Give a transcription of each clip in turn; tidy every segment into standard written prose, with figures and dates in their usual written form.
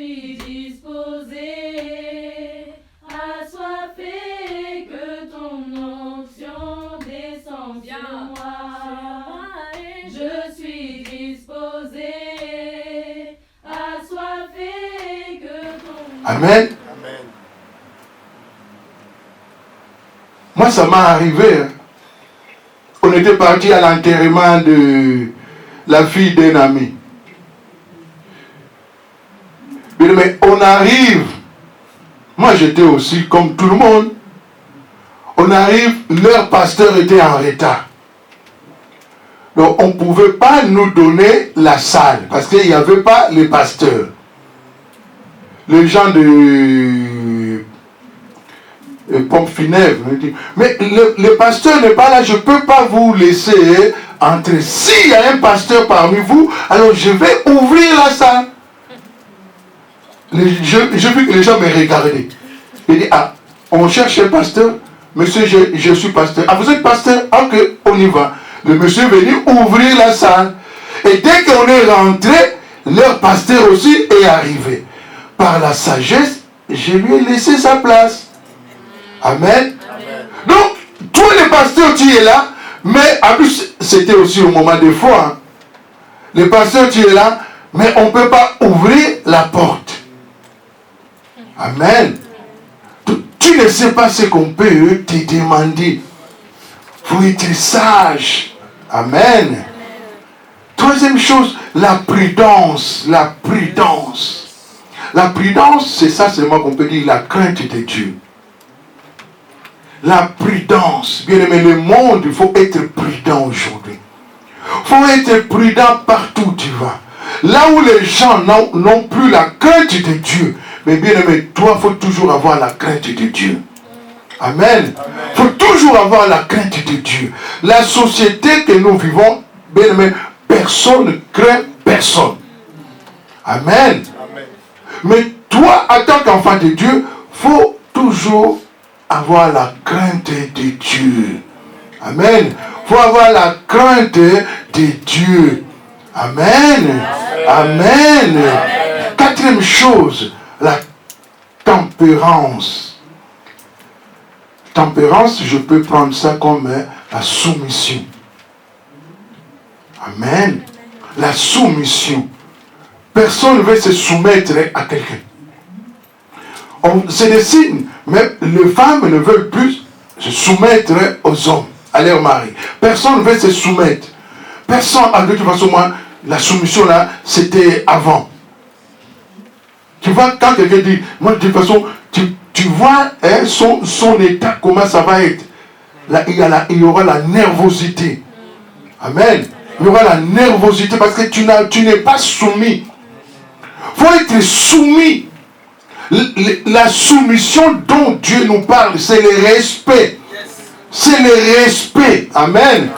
suis disposé, assoiffé, que ton onction descende sur moi. Je suis disposé, assoiffé, que ton... Amen. Moi, ça m'est arrivé. On était parti à l'enterrement de la fille d'un ami. Mais on arrive. Moi, j'étais aussi comme tout le monde. On arrive, leur pasteur était en retard. Donc, on ne pouvait pas nous donner la salle parce qu'il n'y avait pas les pasteurs. Les gens de pompe funèbre. Mais le pasteur n'est pas là, je ne peux pas vous laisser entrer. S'il y a un pasteur parmi vous, alors je vais ouvrir la salle. J'ai vu que les gens me regardaient. Il dit, ah, on cherche un pasteur. Monsieur, je suis pasteur. Ah, vous êtes pasteur? Ok, on y va. Le monsieur est venu ouvrir la salle. Et dès qu'on est rentré, leur pasteur aussi est arrivé. Par la sagesse, je lui ai laissé sa place. Amen. Amen. Donc, toi les pasteurs, tu es là, mais en plus, c'était aussi au moment des fois. Hein. Les pasteurs, tu es là, mais on ne peut pas ouvrir la porte. Amen. Tu ne sais pas ce qu'on peut te demander. Il faut être sage. Amen. Troisième chose, la prudence. La prudence. La prudence, c'est ça seulement qu'on peut dire la crainte de Dieu. La prudence. Bien aimé, le monde, il faut être prudent aujourd'hui. Il faut être prudent partout où tu vas. Là où les gens n'ont plus la crainte de Dieu, mais bien aimé, toi, il faut toujours avoir la crainte de Dieu. Amen. Il faut toujours avoir la crainte de Dieu. La société que nous vivons, bien aimé, personne ne craint personne. Amen. Amen. Mais toi, en tant qu'enfant de Dieu, il faut toujours avoir la crainte de Dieu. Amen. Il faut avoir la crainte de Dieu. Amen. Amen. Amen. Quatrième chose, la tempérance. Tempérance, je peux prendre ça comme la soumission. Amen. La soumission. Personne ne veut se soumettre à quelqu'un. C'est des signes. Mais les femmes ne veulent plus se soumettre aux hommes, à leur mari. Personne ne veut se soumettre. Personne, de toute façon, moi, la soumission là, c'était avant. Tu vois, quand quelqu'un dit, moi, de toute façon, tu vois hein, son état, comment ça va être. Là, il y aura la nervosité. Amen. Il y aura la nervosité parce que tu n'es pas soumis. Il faut être soumis. La soumission dont Dieu nous parle, c'est le respect. C'est le respect. Amen.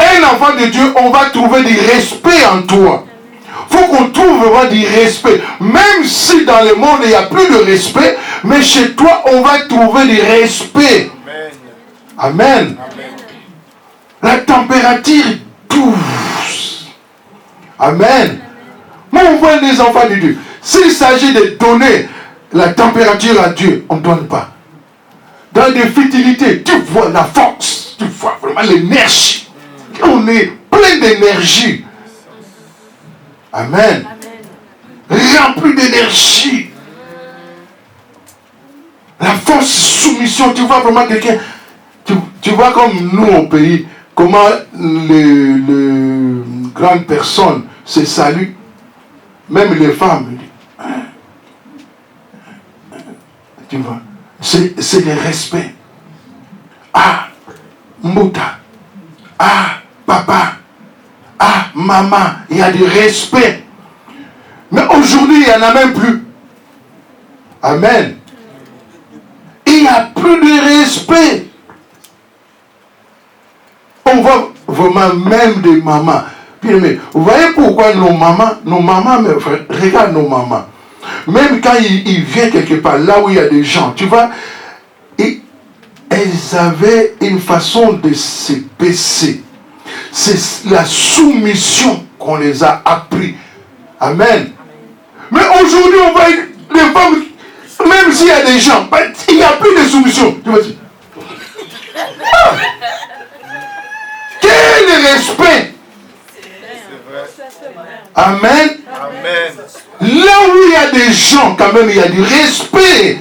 Un enfant de Dieu, on va trouver du respect en toi. Il faut qu'on trouve du respect. Même si dans le monde, il n'y a plus de respect, mais chez toi, on va trouver du respect. Amen. Amen. La température douce. Amen. Moi, on voit les enfants de Dieu. S'il s'agit de donner la température à Dieu, on ne donne pas. Dans des futilités, tu vois la force, tu vois vraiment l'énergie. On est plein d'énergie. Amen. Rempli d'énergie. La force, soumission, tu vois vraiment quelqu'un. Tu vois comme nous au pays, comment les grandes personnes se saluent. Même les femmes. Tu vois, c'est le respect. Ah, Mouta. Ah, papa. Ah, maman. Il y a du respect. Mais aujourd'hui, il n'y en a même plus. Amen. Il n'y a plus de respect. On voit vraiment même des mamans. Puis, mais, vous voyez pourquoi nos mamans, mes frères, regarde nos mamans. Même quand ils viennent quelque part, là où il y a des gens, tu vois, elles avaient une façon de se baisser. C'est la soumission qu'on les a appris. Amen. Mais aujourd'hui, on voit les femmes, même s'il y a des gens, il n'y a plus de soumission. Tu vas dire. Ah. Quel respect! Amen. Amen. Là où il y a des gens, quand même, il y a du respect.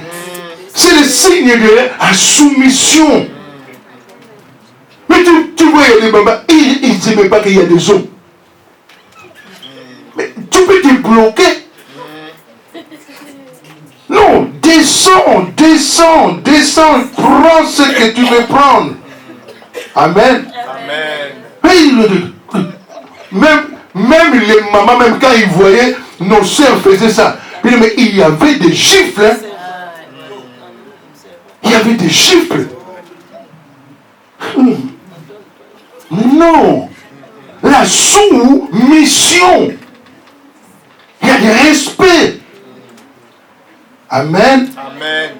C'est le signe de la soumission. Mais tu vois, il y a des babas, ils ne savent même pas qu'il y a des hommes. Mais tu peux te bloquer. Non, descends, descends, descends, prends ce que tu veux prendre. Amen. Amen. Même les mamans, même quand ils voyaient nos soeurs faisaient ça, mais il y avait des gifles. Hein. Il y avait des gifles. Non. La soumission. Il y a du respect. Amen. Amen.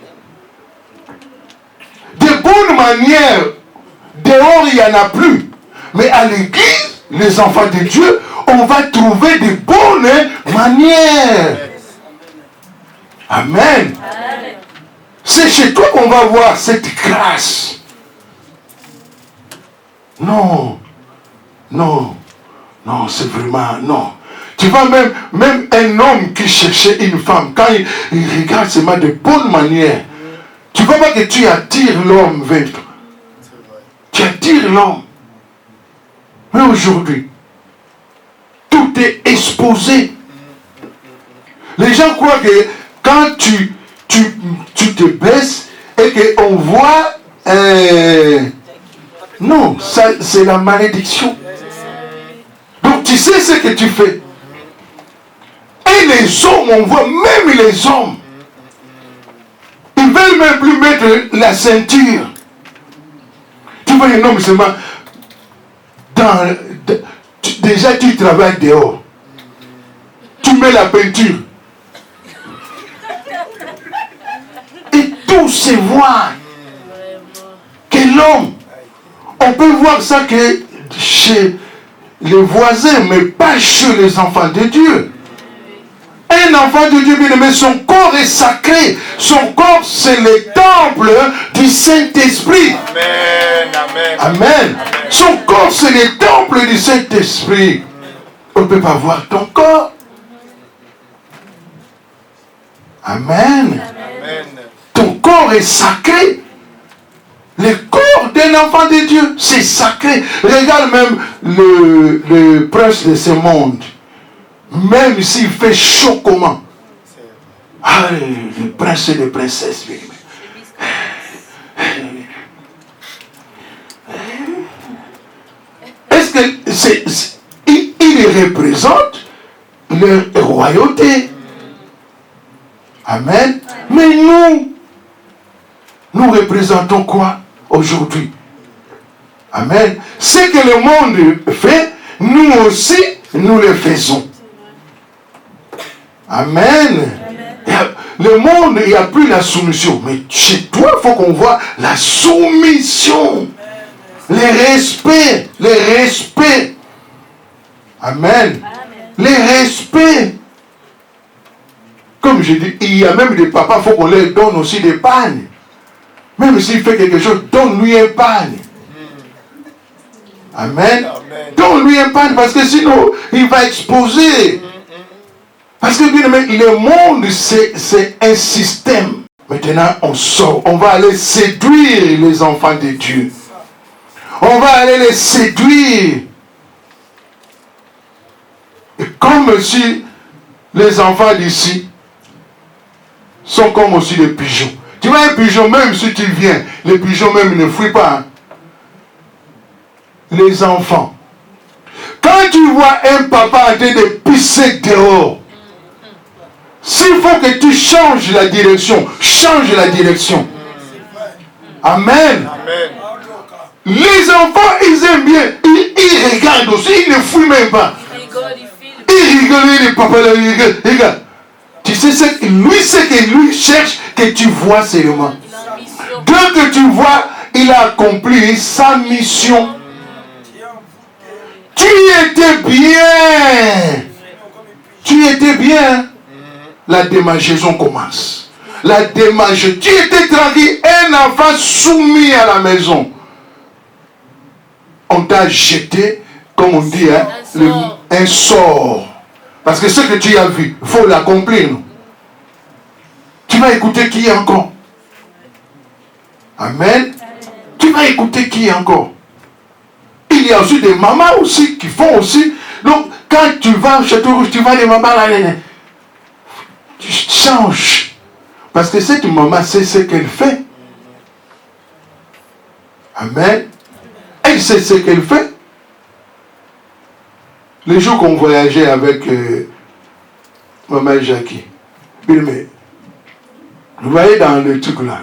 De bonnes manières, dehors il n'y en a plus. Mais à l'église, les enfants de Dieu, on va trouver de bonnes manières. Amen. C'est chez toi qu'on va voir cette grâce. Non. Non. Non, c'est vraiment... Non. Tu vois, même un homme qui cherchait une femme, quand il regarde seulement de bonnes manières, tu ne vois pas que tu attires l'homme vers toi. Tu attires l'homme. Mais aujourd'hui, tout est exposé. Les gens croient que quand tu te baisses et qu'on voit... non, ça, c'est la malédiction. Donc tu sais ce que tu fais. Et les hommes, on voit même les hommes. Ils ne veulent même plus mettre la ceinture. Tu vois un homme seulement... déjà tu travailles dehors. Tu mets la peinture. Et tout se voit. Que l'homme, on peut voir ça que chez les voisins, mais pas chez les enfants de Dieu. Un enfant de Dieu, bien aimé, son corps est sacré. Son corps, c'est le temple du Saint-Esprit. Amen. Amen. Amen. Son corps, c'est le temple du Saint-Esprit. On ne peut pas voir ton corps. Amen. Amen. Ton corps est sacré. Le corps d'un enfant de Dieu, c'est sacré. Regarde même le prince de ce monde. Même s'il fait chaud comment. Ah, le prince et les princesses. Est-ce que il représente leur royauté? Amen. Mais nous représentons quoi aujourd'hui? Amen. Ce que le monde fait, nous aussi, nous le faisons. Amen. Le monde, il n'y a plus la soumission. Mais chez toi, il faut qu'on voit la soumission. Le respect. Le respect. Amen. Le respect. Comme je dis, il y a même des papas, il faut qu'on leur donne aussi des pagnes. Même s'il fait quelque chose, donne-lui un pagne. Amen. Donne-lui un pagne parce que sinon, il va exploser. Parce que le monde, c'est un système. Maintenant, on sort. On va aller séduire les enfants de Dieu. On va aller les séduire. Et comme si les enfants d'ici sont comme aussi des pigeons. Tu vois un pigeon, même si tu viens, les pigeons même ne fuient pas. Hein. Les enfants. Quand tu vois un papa en train de pisser dehors, s'il faut que tu changes la direction, change la direction. Amen. Amen. Les enfants, ils aiment bien. Ils regardent aussi, ils ne fuient même pas. Ils rigolent, les papas, ils rigolent. Tu sais, ce que lui cherche, que tu vois seulement. Dès que tu vois, il a accompli sa mission. Tu étais bien. Tu étais bien. la démangeaison commence. La démangeaison. Tu étais tranquille, un enfant soumis à la maison. On t'a jeté, comme on dit, hein, un sort. Parce que ce que tu as vu, il faut l'accomplir. Tu vas écouter qui encore? Amen. Tu vas écouter qui encore? Il y a aussi des mamans aussi qui font aussi. Donc, quand tu vas au Château Rouge, tu vas les mamans là, tu changes. Parce que cette maman sait ce qu'elle fait. Amen. Elle sait ce qu'elle fait. Les jours qu'on voyageait avec maman Jackie, mais vous voyez dans le truc là,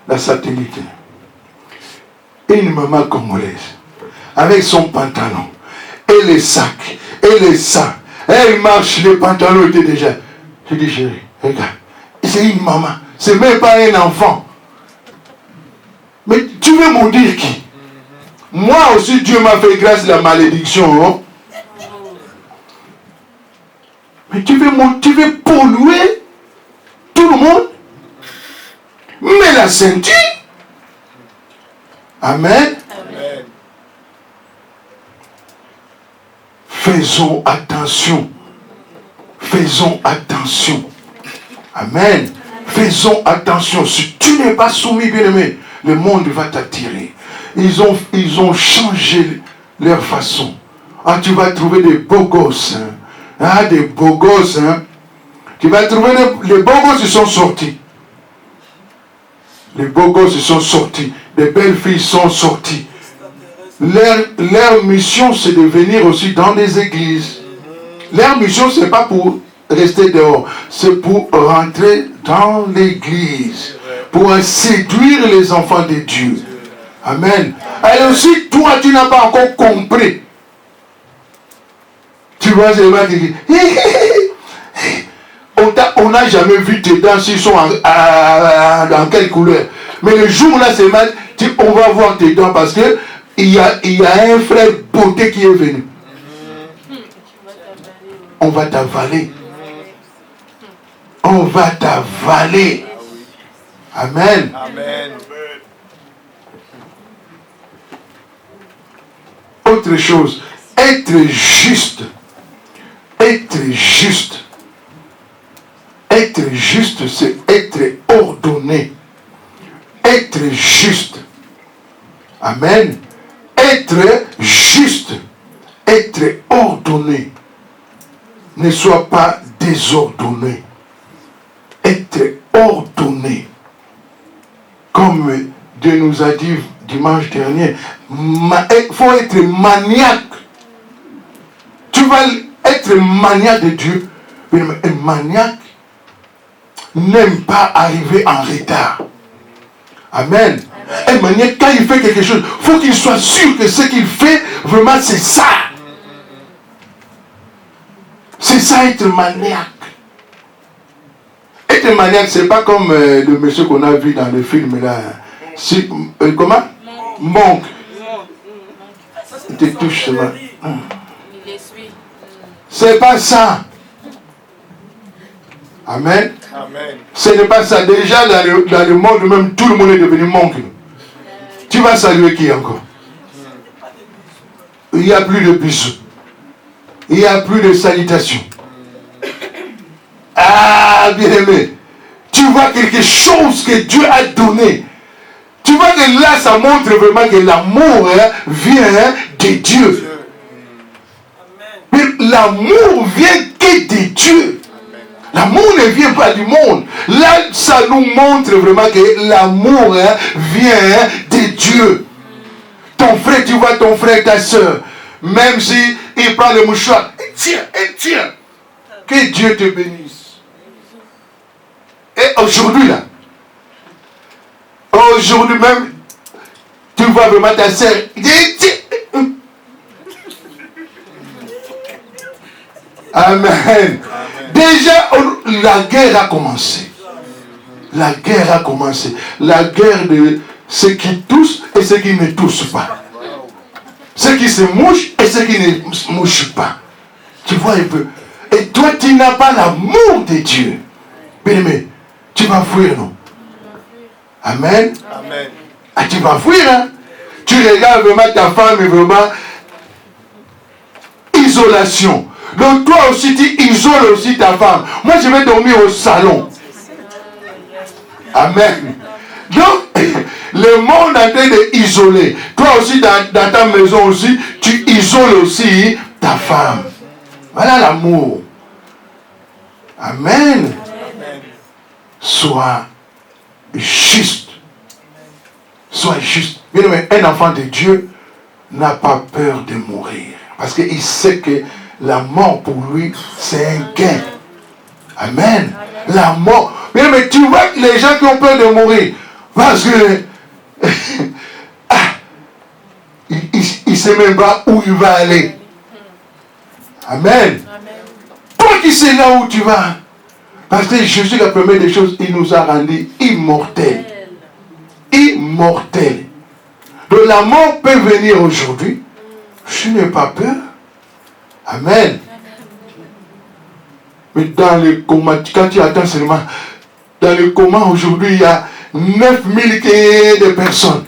la satellite, une maman congolaise, avec son pantalon, et les sacs, et les sacs, elle marche, le pantalon était déjà. Je dis, chérie, regarde, c'est une maman, c'est même pas un enfant. Mais tu veux me dire qui? Moi aussi, Dieu m'a fait grâce de la malédiction. Hein? Mais tu veux polluer tout le monde? Mais la ceinture. Amen. Amen. Faisons attention. Faisons attention. Amen. Faisons attention. Si tu n'es pas soumis, bien-aimé, le monde va t'attirer. Ils ont changé leur façon. Ah, tu vas trouver des beaux gosses. Hein. Ah, des beaux gosses. Hein. Tu vas trouver les beaux gosses, ils sont sortis. Les beaux gosses, ils sont sortis. Les belles filles sont sorties. Leur mission, c'est de venir aussi dans les églises. Leur mission, ce n'est pas pour rester dehors. C'est pour rentrer dans l'église. Pour séduire les enfants de Dieu. Amen. Et aussi, toi, tu n'as pas encore compris. Tu vois, c'est le qui dit, on n'a jamais vu tes dents s'ils sont dans quelle couleur. Mais le jour là, c'est mal, on va voir tes dents parce que il y a un frère beauté qui est venu. On va t'avaler. On va t'avaler. Amen. Amen. Autre chose, être juste. Être juste. Être juste, c'est être ordonné. Être juste. Amen. Être juste. Être ordonné. Ne sois pas désordonné. Être ordonné. Comme Dieu nous a dit dimanche dernier, il faut être maniaque. Tu vas être maniaque de Dieu. Un maniaque n'aime pas arriver en retard. Amen. Un maniaque, quand il fait quelque chose, il faut qu'il soit sûr que ce qu'il fait, vraiment, c'est ça. C'est ça être maniaque. Être maniaque, c'est pas comme le monsieur qu'on a vu dans le film là. Comment? Monk. Il te touche seulement. C'est pas ça. Amen. Amen. Ce n'est pas ça. Déjà dans le monde même, tout le monde est devenu monk. Tu vas saluer qui encore? Il n'y a plus de bisous. Il n'y a plus de salutations. Ah, bien-aimé. Tu vois quelque chose que Dieu a donné. Tu vois que là, ça montre vraiment que l'amour vient de Dieu. Mais l'amour vient que de Dieu. L'amour ne vient pas du monde. Là, ça nous montre vraiment que l'amour vient de Dieu. Ton frère, tu vois ton frère, ta soeur, même si il prend le mouchoir, il tient. Que Dieu te bénisse. Et aujourd'hui là, aujourd'hui même, tu vois vraiment ta soeur, Amen. Déjà, la guerre a commencé. La guerre a commencé. La guerre de ceux qui toussent et ceux qui ne toussent pas. Ceux qui se mouchent et ceux qui ne se mouchent pas. Tu vois un peu. Et toi, Toi, tu n'as pas l'amour de Dieu. Bien-aimé, tu vas fuir, non? Amen. Amen. Ah, tu vas fuir, hein? Tu regardes vraiment ta femme et vraiment isolation. Donc toi aussi, tu isoles aussi ta femme. Moi, je vais dormir au salon. Amen. Donc, le monde est en train d'isoler. Toi aussi, dans ta maison aussi, tu isoles aussi ta femme. Voilà l'amour. Amen. Sois juste. Sois juste. Bien aimé, un enfant de Dieu n'a pas peur de mourir. Parce qu'il sait que la mort pour lui, c'est un gain. Amen. La mort. Bien aimé, tu vois les gens qui ont peur de mourir. Parce que il ne sait même pas où il va aller. Amen. Toi qui sais là où tu vas. Parce que Jésus, la première des choses, il nous a rendus immortels. Immortels. Donc la mort peut venir aujourd'hui. Je n'ai pas peur. Amen. Mais dans le coma, quand tu attends seulement, dans le coma aujourd'hui, il y a 9000 de personnes.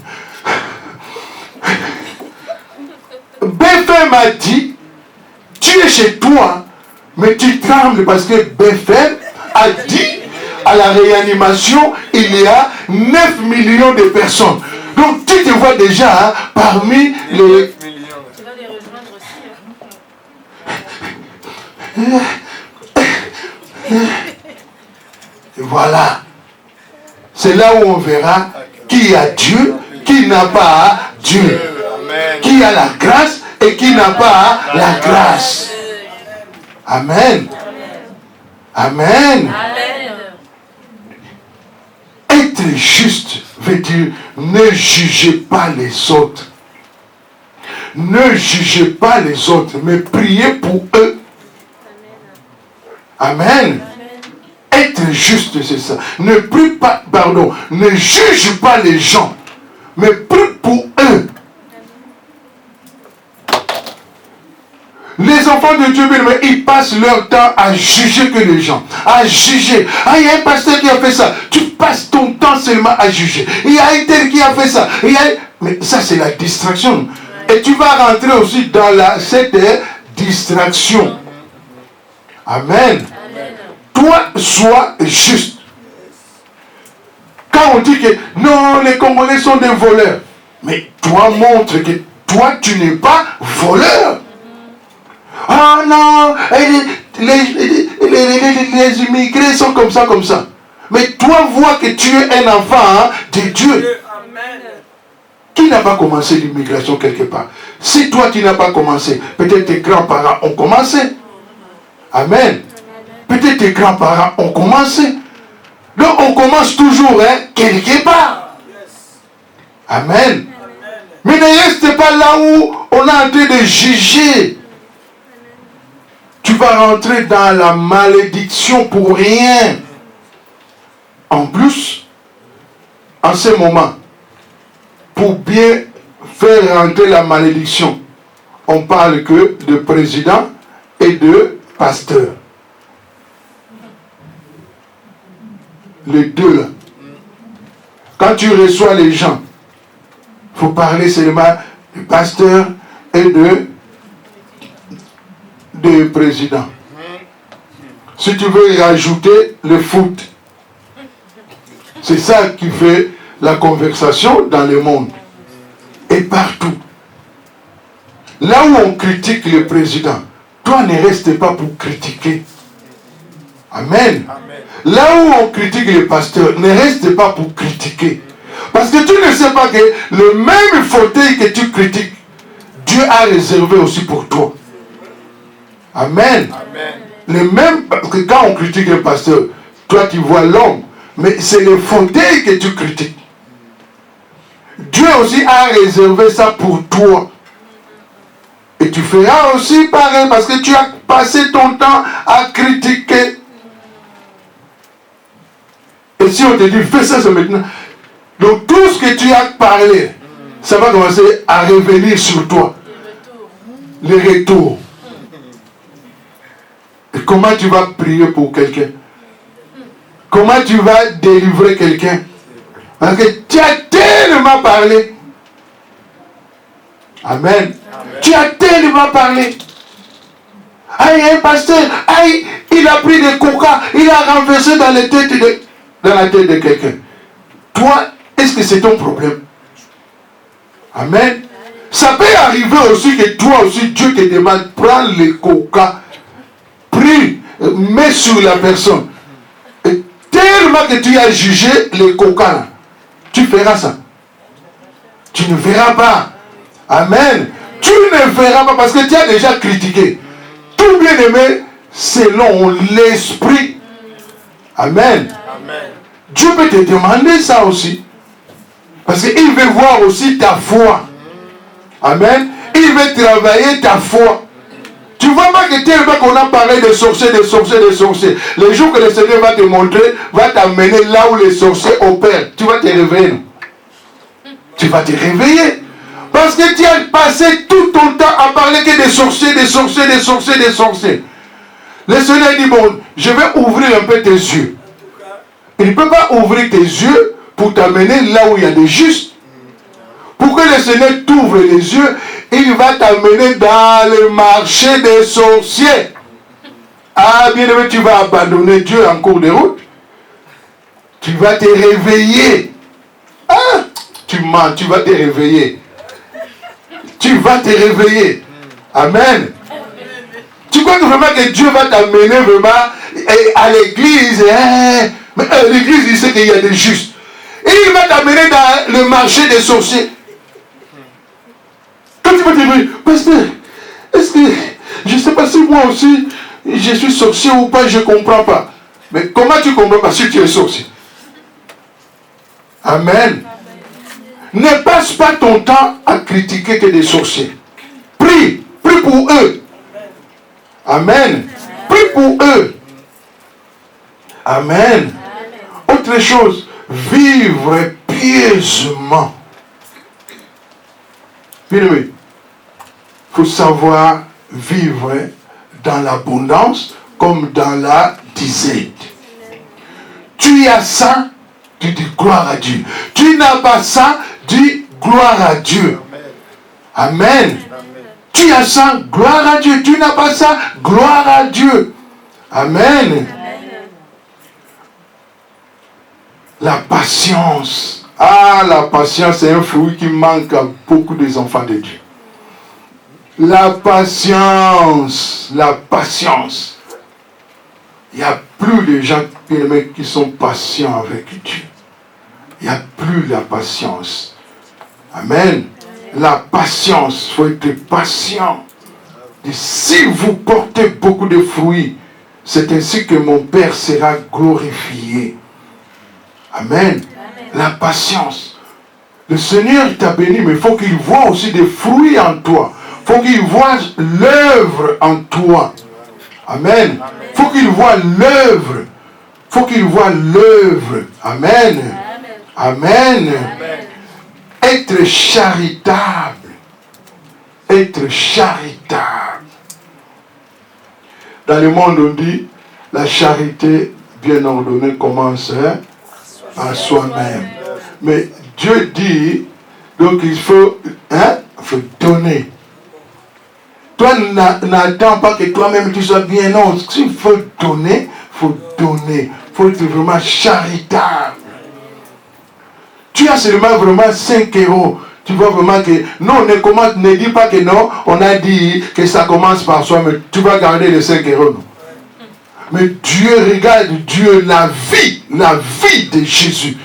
BFM m'a dit, tu es chez toi, mais tu trembles parce que BFM a dit, à la réanimation, il y a 9 millions de personnes. Donc tu te vois déjà hein, parmi les... Tu vas les rejoindre aussi. Voilà. C'est là où on verra qui a Dieu, qui n'a pas Dieu. Qui a la grâce et qui n'a pas la grâce. Amen. Amen. Être juste veut dire ne jugez pas les autres. Ne jugez pas les autres, mais priez pour eux. Amen. Être juste, c'est ça. Ne prie pas, pardon, ne juge pas les gens, mais prie pour eux. Les enfants de Dieu, ils passent leur temps à juger que les gens. À juger. Ah, il y a un pasteur qui a fait ça. Tu passes ton temps seulement à juger. Il y a un tel qui a fait ça. Mais ça, c'est la distraction. Et tu vas rentrer aussi dans cette distraction. Amen. Toi, sois juste. Quand on dit que non, les Congolais sont des voleurs. Mais toi, montre que toi, tu n'es pas voleur. Ah non, les immigrés sont comme ça, comme ça. Mais toi, vois que tu es un enfant hein, de Dieu. Qui n'a pas commencé l'immigration quelque part? Si toi, tu n'as pas commencé, peut-être tes grands-parents ont commencé. Amen. Peut-être tes grands-parents ont commencé. Donc, on commence toujours hein, quelque part. Amen. Mais ne reste pas là où on est en train de juger. Tu vas rentrer dans la malédiction pour rien. En plus, en ce moment, pour bien faire rentrer la malédiction, on parle que de président et de pasteur. Les deux là. Quand tu reçois les gens, il faut parler seulement de pasteur et de président. Si tu veux y rajouter le foot, c'est ça qui fait la conversation dans le monde et partout. Là où on critique le président, toi ne reste pas pour critiquer. Amen. Là où on critique les pasteurs, ne reste pas pour critiquer. Parce que tu ne sais pas que le même fauteuil que tu critiques, Dieu a réservé aussi pour toi. Amen. Le même, parce que quand on critique un pasteur, toi tu vois l'homme, mais c'est le fauteuil que tu critiques. Dieu aussi a réservé ça pour toi. Et tu feras aussi pareil parce que tu as passé ton temps à critiquer. Et si on te dit fais ça maintenant, donc tout ce que tu as parlé, ça va commencer à revenir sur toi. Les retours. Et comment tu vas prier pour quelqu'un? Comment tu vas délivrer quelqu'un? Parce que tu as tellement parlé. Amen. Tu as tellement parlé. Aïe, un pasteur, aïe, il a pris des coca, il a renversé dans la tête de quelqu'un. Toi, est-ce que c'est ton problème? Amen. Ça peut arriver aussi que toi aussi, Dieu te demande, prends les coca, prie, mets sur la personne. Et tellement que tu as jugé les coca, là, tu feras ça. Tu ne verras pas. Amen. Tu ne verras pas parce que tu as déjà critiqué. Tout bien aimé, selon l'esprit. Amen. Amen. Dieu peut te demander ça aussi. Parce qu'il veut voir aussi ta foi. Amen. Il veut travailler ta foi. Tu vois pas que tellement qu'on a parlé de sorciers, de sorciers, de sorciers. Le jour que le Seigneur va te montrer, va t'amener là où les sorciers opèrent. Tu vas te réveiller. Non? Tu vas te réveiller. Parce que tu as passé tout ton temps à parler que des sorciers, des sorciers, des sorciers, des sorciers. Le Seigneur dit, bon, je vais ouvrir un peu tes yeux. Il ne peut pas ouvrir tes yeux pour t'amener là où il y a des justes. Pour que le Seigneur t'ouvre les yeux, il va t'amener dans le marché des sorciers. Ah, bien aimé, tu vas abandonner Dieu en cours de route. Tu vas te réveiller. Ah, tu mens, tu vas te réveiller. Tu vas te réveiller. Amen. Tu crois que vraiment que Dieu va t'amener vraiment à l'église. Mais l'église, il sait qu'il y a des justes. Et il va t'amener dans le marché des sorciers. Quand tu vas te dire, pasteur, est-ce que je ne sais pas si moi aussi je suis sorcier ou pas, je ne comprends pas. Mais comment tu ne comprends pas si tu es sorcier? Amen. Ne passe pas ton temps à critiquer que des sorciers. Prie pour eux. Amen. Prie pour eux. Amen. Autre chose, vivre pieusement. Bien aimé, il faut savoir vivre dans l'abondance comme dans la disette. Tu as ça, tu dis gloire à Dieu. Tu n'as pas ça, dis gloire à Dieu. Amen. Tu as ça, gloire à Dieu. Tu n'as pas ça, gloire à Dieu. Amen. La patience. Ah, la patience est un fruit qui manque à beaucoup des enfants de Dieu. La patience. La patience. Il n'y a plus de gens qui sont patients avec Dieu. Il n'y a plus la patience. Amen. La patience. Il faut être patient. Et si vous portez beaucoup de fruits, c'est ainsi que mon Père sera glorifié. Amen. La patience. Le Seigneur t'a béni, mais il faut qu'il voie aussi des fruits en toi. Il faut qu'il voie l'œuvre en toi. Amen. Il faut qu'il voie l'œuvre. Il faut qu'il voie l'œuvre. Amen. Amen. Être charitable. Être charitable. Dans le monde, on dit, la charité bien ordonnée commence à soi-même. Mais Dieu dit, donc il faut donner. Toi, n'attends pas que toi-même tu sois bien. Non, s'il faut donner, il faut donner. Il faut être vraiment charitable. Tu as seulement vraiment 5 €. Tu vois vraiment que... Non, ne dis pas que non. On a dit que ça commence par soi, mais tu vas garder les 5 €. Non. Mais Dieu, regarde Dieu, la vie de Jésus.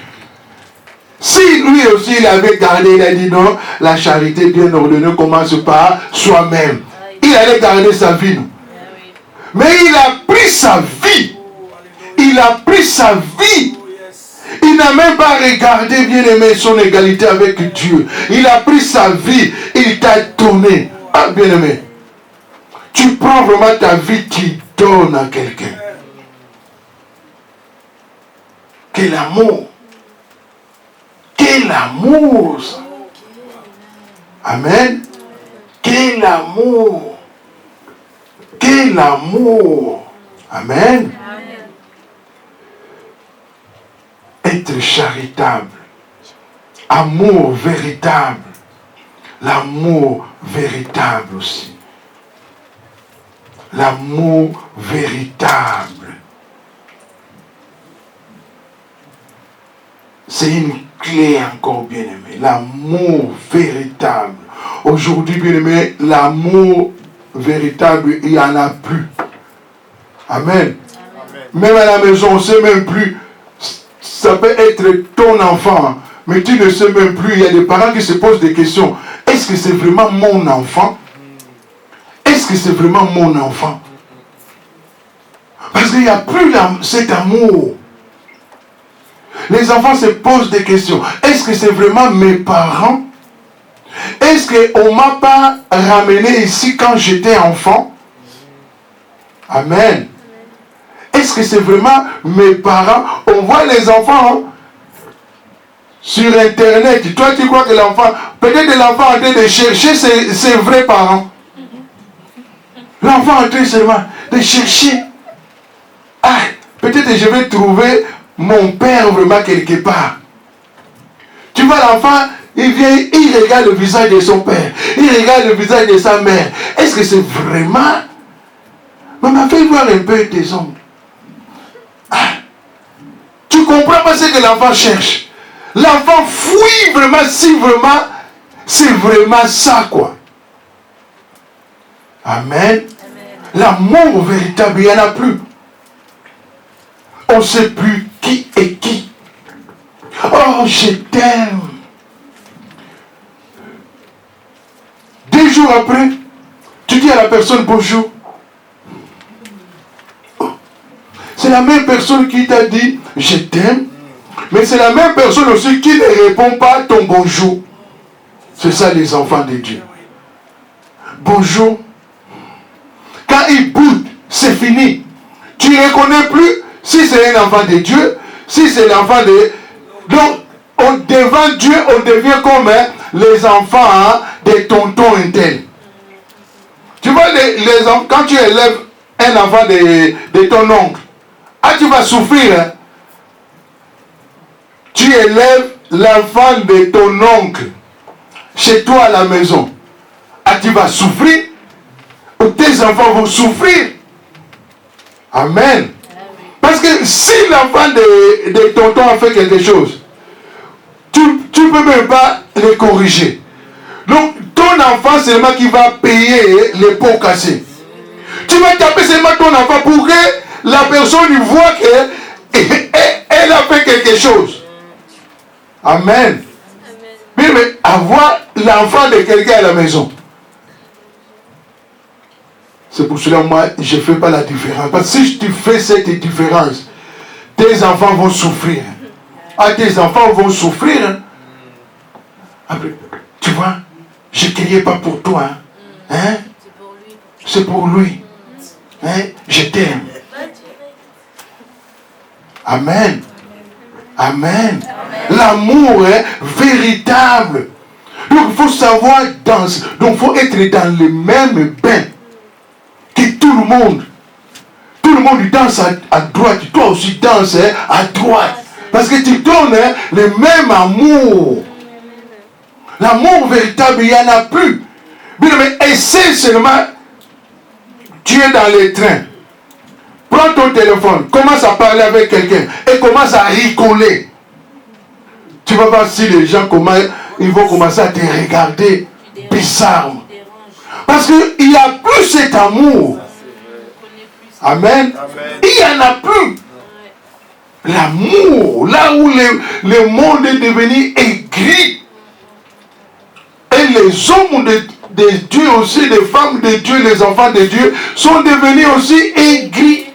Si lui aussi il avait gardé, il a dit non, la charité bien ordonnée commence par soi-même. Il allait garder sa vie. Non? Mais il a pris sa vie. Il a pris sa vie. Il n'a même pas regardé, bien aimé, son égalité avec Dieu. Il a pris sa vie. Il t'a donné. Ah, bien aimé. Tu prends vraiment ta vie, tu donnes à quelqu'un. Quel amour. Quel amour. Ça. Amen. Quel amour. Quel amour. Amen. Être charitable. Amour véritable. L'amour véritable aussi. L'amour véritable. C'est une clé encore, bien-aimé. L'amour véritable. Aujourd'hui, bien-aimé, l'amour véritable, il n'y en a plus. Amen. Même à la maison, on ne sait même plus. Ça peut être ton enfant, mais tu ne sais même plus. Il y a des parents qui se posent des questions. Est-ce que c'est vraiment mon enfant? Est-ce que c'est vraiment mon enfant? Parce qu'il n'y a plus cet amour. Les enfants se posent des questions. Est-ce que c'est vraiment mes parents? Est-ce qu'on ne m'a pas ramené ici quand j'étais enfant? Amen. Est-ce que c'est vraiment mes parents? On voit les enfants sur Internet. Toi, tu crois que l'enfant, peut-être l'enfant est en train de chercher ses vrais parents. L'enfant est en train seulement de chercher. Ah, peut-être je vais trouver mon père vraiment quelque part. Tu vois l'enfant, il vient, il regarde le visage de son père. Il regarde le visage de sa mère. Est-ce que c'est vraiment... Maman, fais voir un peu tes ongles. Ah, tu comprends pas ce que l'enfant cherche. L'enfant fouille vraiment si vraiment c'est vraiment ça quoi. Amen. L'amour véritable, il n'y en a plus. On ne sait plus qui est qui. Oh, je t'aime. 2 jours après, tu dis à la personne bonjour. C'est la même personne qui t'a dit je t'aime, mais c'est la même personne aussi qui ne répond pas à ton bonjour. C'est ça les enfants de Dieu. Bonjour. Quand il boude, c'est fini. Tu ne reconnais plus si c'est un enfant de Dieu, si c'est l'enfant de... Donc, devant Dieu, on devient comme les enfants des tontons internes. Tu vois, les enfants, quand tu élèves un enfant de ton oncle, tu vas souffrir. Hein? Tu élèves l'enfant de ton oncle chez toi à la maison. Tu vas souffrir. Tes enfants vont souffrir. Amen. Parce que si l'enfant de tonton a fait quelque chose, tu ne peux même pas le corriger. Donc, ton enfant, c'est seulement qui va payer les pots cassés. Tu vas taper seulement ton enfant pour que la personne voit qu'elle a fait quelque chose. Amen. Mais avoir l'enfant de quelqu'un à la maison. C'est pour cela, moi, je ne fais pas la différence. Parce que si tu fais cette différence, tes enfants vont souffrir. Tes enfants vont souffrir. Après, tu vois, je ne criais pas pour toi. Hein? C'est pour lui. Hein? Je t'aime. Amen. Amen. L'amour est véritable. Donc, il faut savoir danser. Donc, il faut être dans le même bain que tout le monde. Tout le monde danse à droite. Toi aussi danse à droite. Parce que tu donnes le même amour. L'amour véritable, il n'y en a plus. Mais essaie seulement. Tu es dans le train. Prends ton téléphone, commence à parler avec quelqu'un et commence à rigoler. Tu vas voir si les gens ils vont commencer à te regarder bizarrement. Parce qu'il n'y a plus cet amour. Amen. Il n'y en a plus. L'amour, là où le monde est devenu aigri. Et les hommes de Dieu aussi, les femmes de Dieu, les enfants de Dieu sont devenus aussi aigris.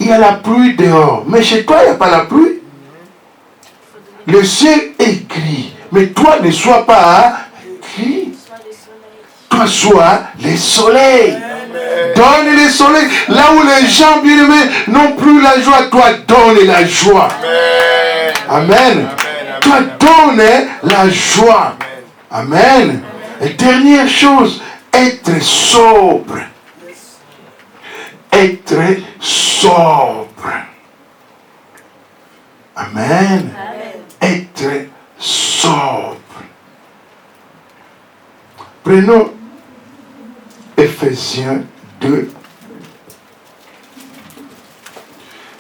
Il y a la pluie dehors. Mais chez toi, il n'y a pas la pluie. Le ciel est gris. Mais toi, ne sois pas gris. Toi, sois le soleil. Donne le soleil. Là où les gens bien-aimés n'ont plus la joie, toi, donne la joie. Amen. Toi, donne la joie. Amen. Et dernière chose, être sobre. être sobre. Amen. Être sobre. Prenons Ephésiens 2.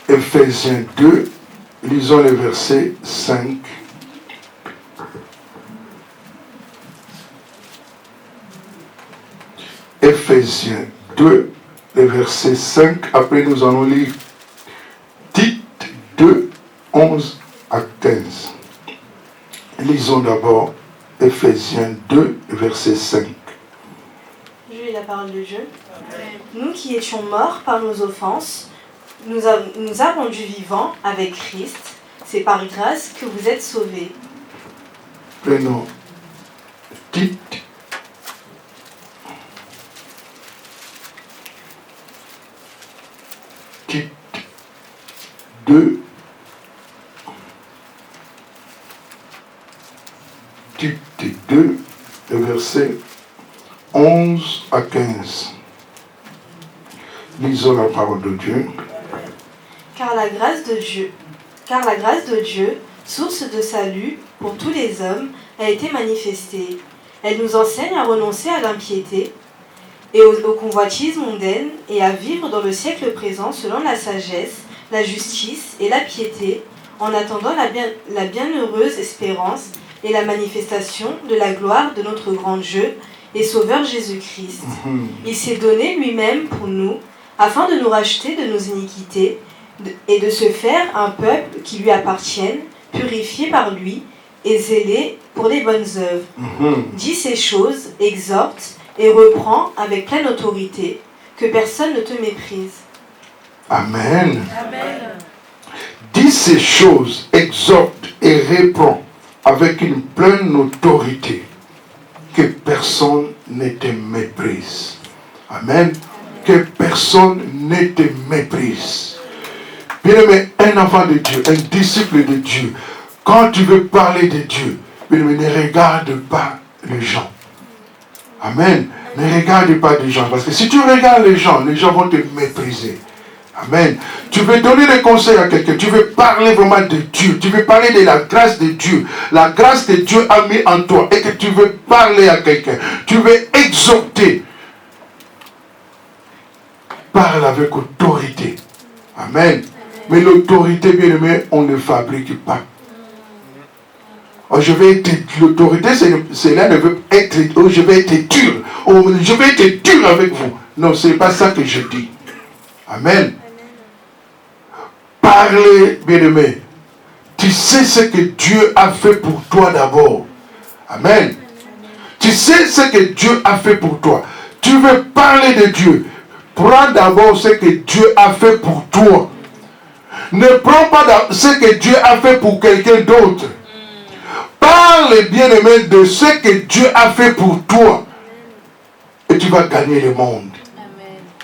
Ephésiens 2, lisons le verset 5. Ephésiens 2, le verset 5. Après, nous allons lire Tite 2, 11 à 15. Lisons d'abord Ephésiens 2, verset 5. Je lis la parole de Dieu. Nous qui étions morts par nos offenses, nous a rendus vivants avec Christ. C'est par grâce que vous êtes sauvés. Prenons Tite. Tite 2. Tite 2, le verset 11 à 15. Lisons la parole de Dieu. Car la grâce de Dieu, source de salut pour tous les hommes, a été manifestée. Elle nous enseigne à renoncer à l'impiété et aux convoitises mondaines et à vivre dans le siècle présent selon la sagesse, la justice et la piété, en attendant la bienheureuse espérance et la manifestation de la gloire de notre grand Dieu et Sauveur Jésus-Christ. Il s'est donné lui-même pour nous, afin de nous racheter de nos iniquités et de se faire un peuple qui lui appartienne, purifié par lui et zélé pour les bonnes œuvres. Dis ces choses, exhorte et reprend avec pleine autorité, que personne ne te méprise. Amen. Amen. Dis ces choses, exhorte et reprend avec une pleine autorité, que personne ne te méprise. Amen. Que personne ne te méprise. Bien-aimé, un enfant de Dieu, un disciple de Dieu, quand tu veux parler de Dieu, bien-aimé, ne regarde pas les gens. Amen. Ne regarde pas les gens. Parce que si tu regardes les gens vont te mépriser. Amen. Tu veux donner des conseils à quelqu'un, tu veux parler vraiment de Dieu, tu veux parler de la grâce de Dieu, la grâce que Dieu a mis en toi et que tu veux parler à quelqu'un, tu veux exhorter. Parle avec autorité. Amen. Mais l'autorité, bien aimé, on ne fabrique pas. Oh, je vais être l'autorité, cela ne veut être, oh, je vais être dur, oh, je vais être dur avec vous. Non, ce n'est pas ça que je dis. Amen. Parlez, bien-aimé. Tu sais ce que Dieu a fait pour toi d'abord. Amen. Tu sais ce que Dieu a fait pour toi. Tu veux parler de Dieu. Prends d'abord ce que Dieu a fait pour toi. Ne prends pas ce que Dieu a fait pour quelqu'un d'autre. Parle, bien-aimé, de ce que Dieu a fait pour toi. Et tu vas gagner le monde.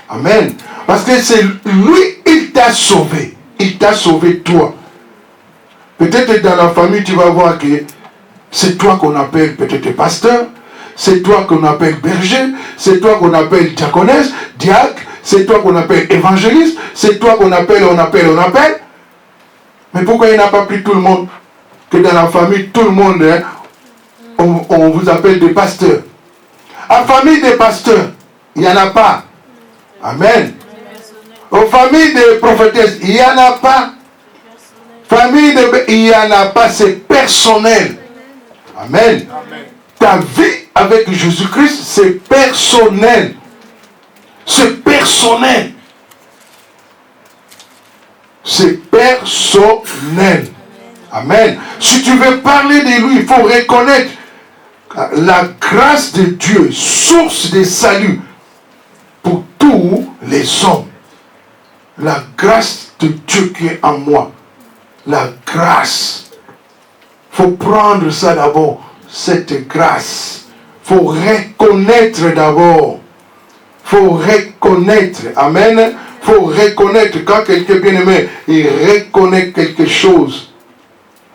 Amen. Parce que c'est lui, il t'a sauvé. Il t'a sauvé toi. Peut-être dans la famille, tu vas voir que c'est toi qu'on appelle peut-être pasteur. C'est toi qu'on appelle berger. C'est toi qu'on appelle diaconesse, diacre. C'est toi qu'on appelle évangéliste. C'est toi qu'on appelle, on appelle. Mais pourquoi il n'a pas pris tout le monde? Que dans la famille, tout le monde, hein, on vous appelle des pasteurs. En famille des pasteurs, il n'y en a pas. Amen. Aux familles de prophétesses, il n'y en a pas. Famille de... il n'y en a pas, c'est personnel. Amen. Amen. Ta vie avec Jésus-Christ, c'est personnel. C'est personnel. C'est personnel. Amen. Si tu veux parler de lui, il faut reconnaître la grâce de Dieu, source de salut pour tous les hommes. La grâce de Dieu qui est en moi. La grâce. Il faut prendre ça d'abord, cette grâce. Il faut reconnaître d'abord. Il faut reconnaître. Amen. Il faut reconnaître. Quand quelqu'un bien aimé, il reconnaît quelque chose,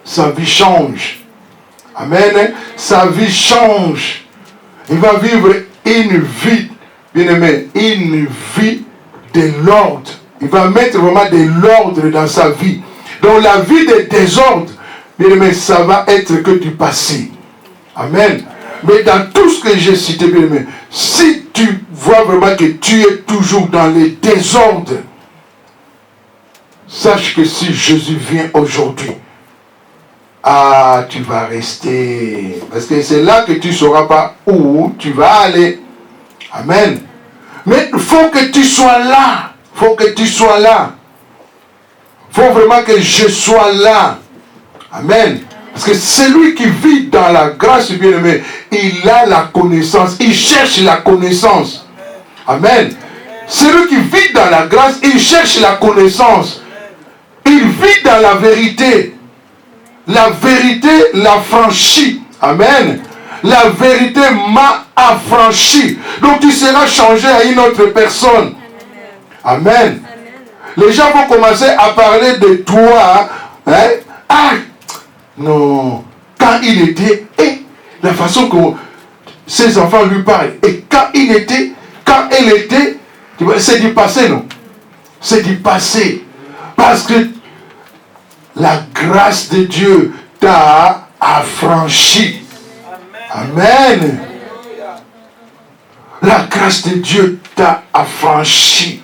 sa vie change. Amen. Sa vie change. Il va vivre une vie, bien aimé, une vie de l'ordre. Il va mettre vraiment de l'ordre dans sa vie. Donc la vie de désordre, bien aimé, ça va être que du passé. Amen. Mais dans tout ce que j'ai cité, bien aimé, si tu vois vraiment que tu es toujours dans les désordres, sache que si Jésus vient aujourd'hui, tu vas rester. Parce que c'est là que tu ne sauras pas où tu vas aller. Amen. Mais il faut que tu sois là. Il faut que tu sois là. Il faut vraiment que je sois là. Amen. Parce que celui qui vit dans la grâce, bien-aimé, il a la connaissance. Il cherche la connaissance. Amen. Celui qui vit dans la grâce, il cherche la connaissance. Il vit dans la vérité. La vérité l'a franchi. Amen. La vérité m'a affranchi. Donc tu seras changé à une autre personne. Amen. Les gens vont commencer à parler de toi. Hein? Ah, non. Quand il était, la façon que ses enfants lui parlent. Et quand elle était, c'est du passé, non? C'est du passé. Parce que la grâce de Dieu t'a affranchi. Amen. La grâce de Dieu t'a affranchi.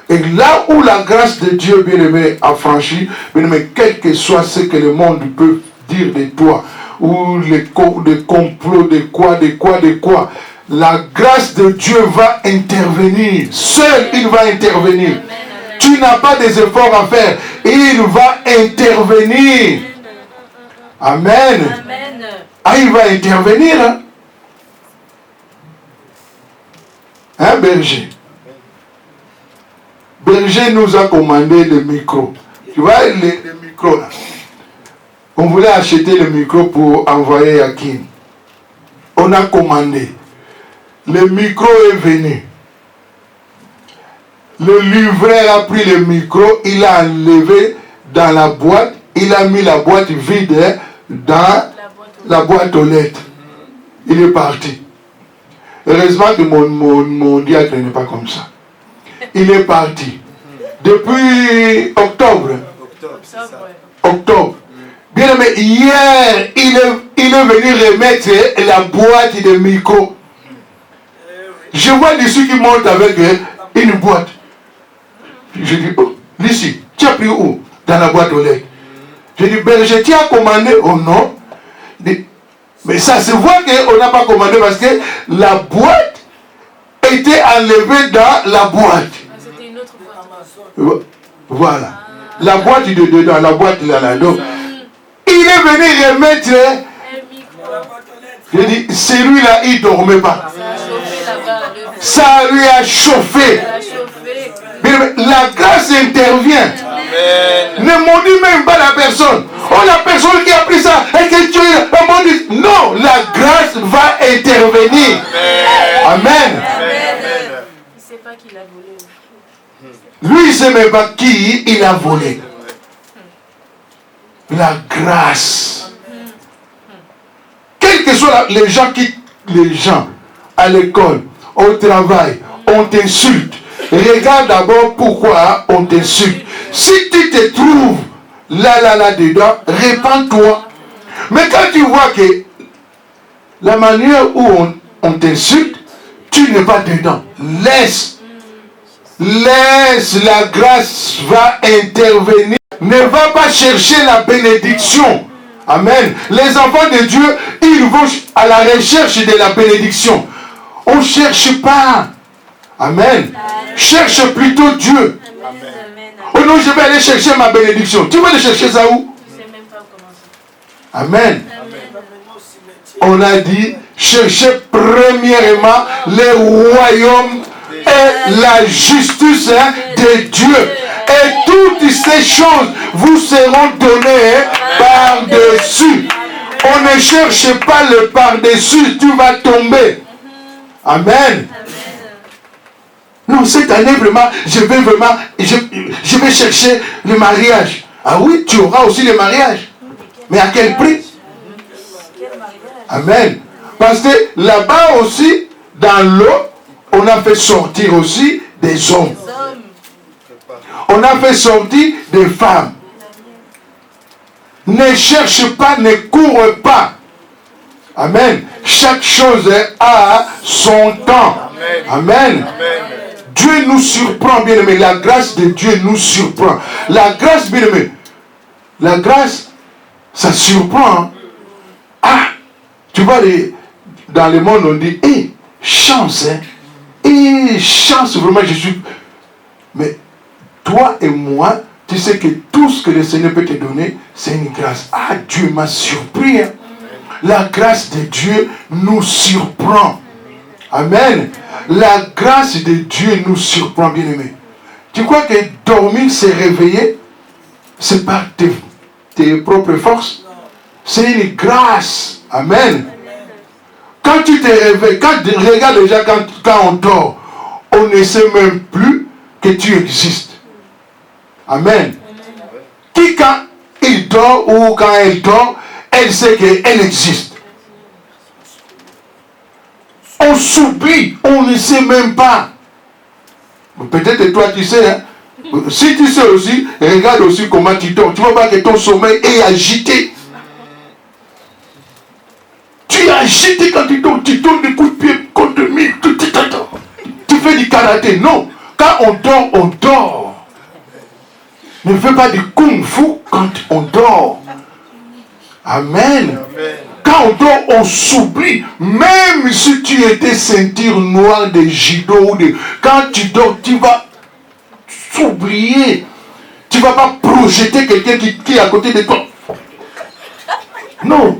Et là où la grâce de Dieu, bien-aimé, affranchi, bien-aimé, quel que soit ce que le monde peut dire de toi, ou les complots de quoi, la grâce de Dieu va intervenir. Seul, il va intervenir. Amen. Tu n'as pas des efforts à faire. Il va intervenir. Amen. Amen. Ah, il va intervenir. Hein, Berger? Berger nous a commandé le micro. Tu vois, le micro là. On voulait acheter le micro pour envoyer à Kim. On a commandé. Le micro est venu. Le livreur a pris le micro, il a enlevé dans la boîte, il a mis la boîte vide dans la boîte aux lettres. Il est parti. Heureusement que mon diacre n'est pas comme ça. Il est parti. Depuis octobre. Octobre. Bien aimé, hier, il est venu remettre la boîte de micro. Je vois dessus qui monte avec une boîte. Je dis, oh, ici, tu as pris où? Dans la boîte aux lettres. Je dis, Berger, tu as commandé? Oh non. Mais ça se voit qu'on n'a pas commandé parce que la boîte était enlevée dans la boîte. C'était une autre boîte. Voilà. La boîte de dedans, la boîte là. Donc, il est venu remettre. Je dis, celui-là, il ne dormait pas. Ça lui a chauffé. La grâce intervient. Amen. Ne maudis même pas la personne. Oh, la personne qui a pris ça et que tu es. Non, la grâce va intervenir. Amen. Amen. Il ne sait pas qu'il a volé. Lui, il ne sait même pas qui il a volé. La grâce. Quels que soient les gens à l'école, au travail, on t'insulte. Regarde d'abord pourquoi on t'insulte. Si tu te trouves là dedans, répands-toi. Mais quand tu vois que la manière où on t'insulte, tu n'es pas dedans. Laisse, la grâce va intervenir. Ne va pas chercher la bénédiction. Amen. Les enfants de Dieu, ils vont à la recherche de la bénédiction. On ne cherche pas. Amen. Cherche plutôt Dieu. Oh non, je vais aller chercher ma bénédiction. Tu vas aller chercher ça où? Amen. On a dit, cherchez premièrement le royaume et la justice de Dieu. Et toutes ces choses vous seront données par-dessus. On ne cherche pas le par-dessus, tu vas tomber. Amen. Non, cette année vraiment, je vais chercher le mariage. Ah oui, tu auras aussi le mariage. Mais à quel prix? Amen. Parce que là-bas aussi, dans l'eau, on a fait sortir aussi des hommes. On a fait sortir des femmes. Ne cherche pas, ne cours pas. Amen. Chaque chose a son temps. Amen. Dieu nous surprend, bien aimé. La grâce de Dieu nous surprend. La grâce, bien aimé. La grâce, ça surprend. Ah, tu vois, dans le monde, on dit, chance, chance, vraiment, je suis... Mais toi et moi, tu sais que tout ce que le Seigneur peut te donner, c'est une grâce. Ah, Dieu m'a surpris. Hein. La grâce de Dieu nous surprend. Amen. La grâce de Dieu nous surprend, bien aimé. Tu crois que dormir, c'est réveiller, c'est par tes propres forces? C'est une grâce. Amen. Quand tu te réveilles, regarde déjà quand on dort, on ne sait même plus que tu existes. Amen. Qui quand il dort ou quand elle dort, elle sait qu'elle existe. On s'oublie, on ne sait même pas. Peut-être toi tu sais, hein? Si tu sais aussi, regarde aussi comment tu dors. Tu vois pas que ton sommeil est agité. Tu es agité quand tu dors, tu donnes des coups de pied contre mille, tu fais du karaté. Non, quand on dort, on dort. Ne fais pas du kung-fu quand on dort. Amen. Quand on dort, on s'oublie. Même si tu étais ceinture noire de judo, quand tu dors, tu vas s'oublier. Tu ne vas pas projeter quelqu'un qui est à côté de toi. Non.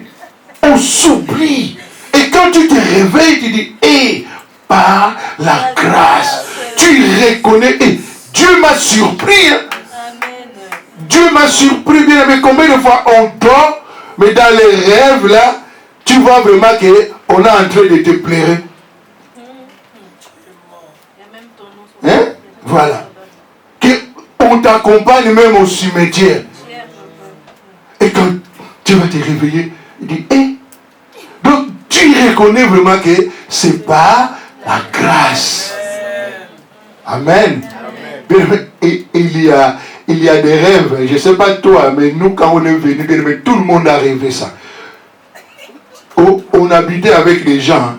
On s'oublie. Et quand tu te réveilles, tu dis, par la grâce, tu reconnais, Dieu m'a surpris. Hein? Dieu m'a surpris, bien aimé. Combien de fois on dort, mais dans les rêves là, tu vois vraiment qu'on est en train de te pleurer. Hein? Voilà. On t'accompagne même au cimetière. Et quand tu vas te réveiller, il dit, donc tu reconnais vraiment que c'est par la grâce. Amen. Et il y a des rêves, je ne sais pas toi, mais nous quand on est venu, tout le monde a rêvé ça. On habitait avec des gens,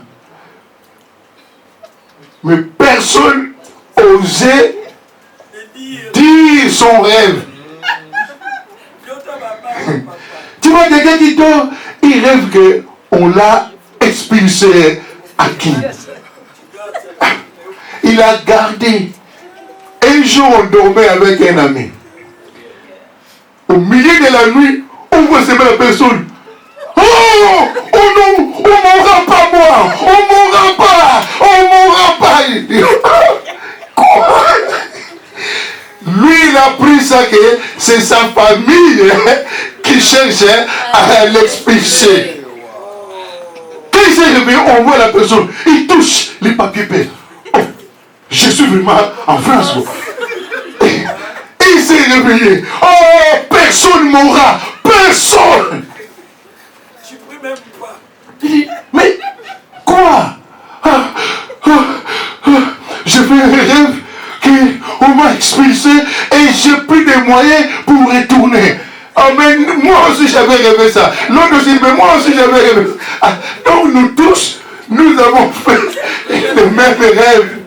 mais personne n'osait dire son rêve. Tu vois, quelqu'un qui dort, il rêve qu'on l'a expulsé à qui? Il a gardé. Un jour, on dormait avec un ami. Au milieu de la nuit, on voit cette la personne. Oh non, on ne mourra pas moi, on ne mourra pas. Quoi? Lui, il a pris ça que c'est sa famille qui cherche à l'expulser. Quand il s'est réveillé, on voit la personne, il touche les papiers peints. Oh, je suis vraiment en France. Il s'est réveillé. Oh, personne ne mourra. Personne. Tu pries même pas. Il dit, mais quoi? Je fais un rêve qu'on m'a expulsé et j'ai pris des moyens pour retourner. Ah, mais moi aussi j'avais rêvé ça. L'autre aussi, mais moi aussi j'avais rêvé ça. Ah, donc nous tous, nous avons fait le même rêve.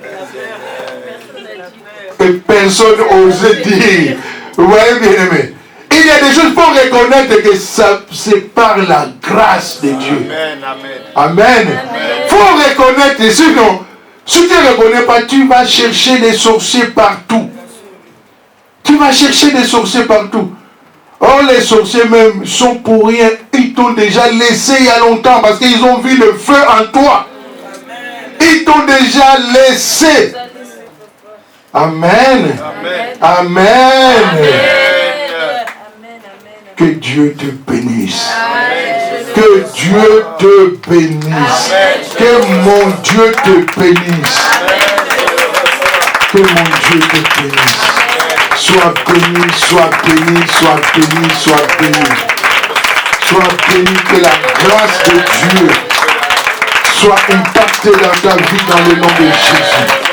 Et personne n'osait dire. Vous voyez, bien aimé. Il y a des choses pour reconnaître que c'est par la grâce de Dieu. Amen. Il faut reconnaître, sinon, si tu ne reconnais pas, tu vas chercher des sorciers partout. Tu vas chercher des sorciers partout. Or, les sorciers même sont pour rien. Ils t'ont déjà laissé il y a longtemps parce qu'ils ont vu le feu en toi. Ils t'ont déjà laissé. Amen. Amen. Que Dieu te bénisse. Que Dieu te bénisse. Que mon Dieu te bénisse. Que mon Dieu te bénisse. Sois béni, sois béni, sois béni, sois béni. Sois béni, que la grâce de Dieu soit impactée dans ta vie dans le nom de Jésus.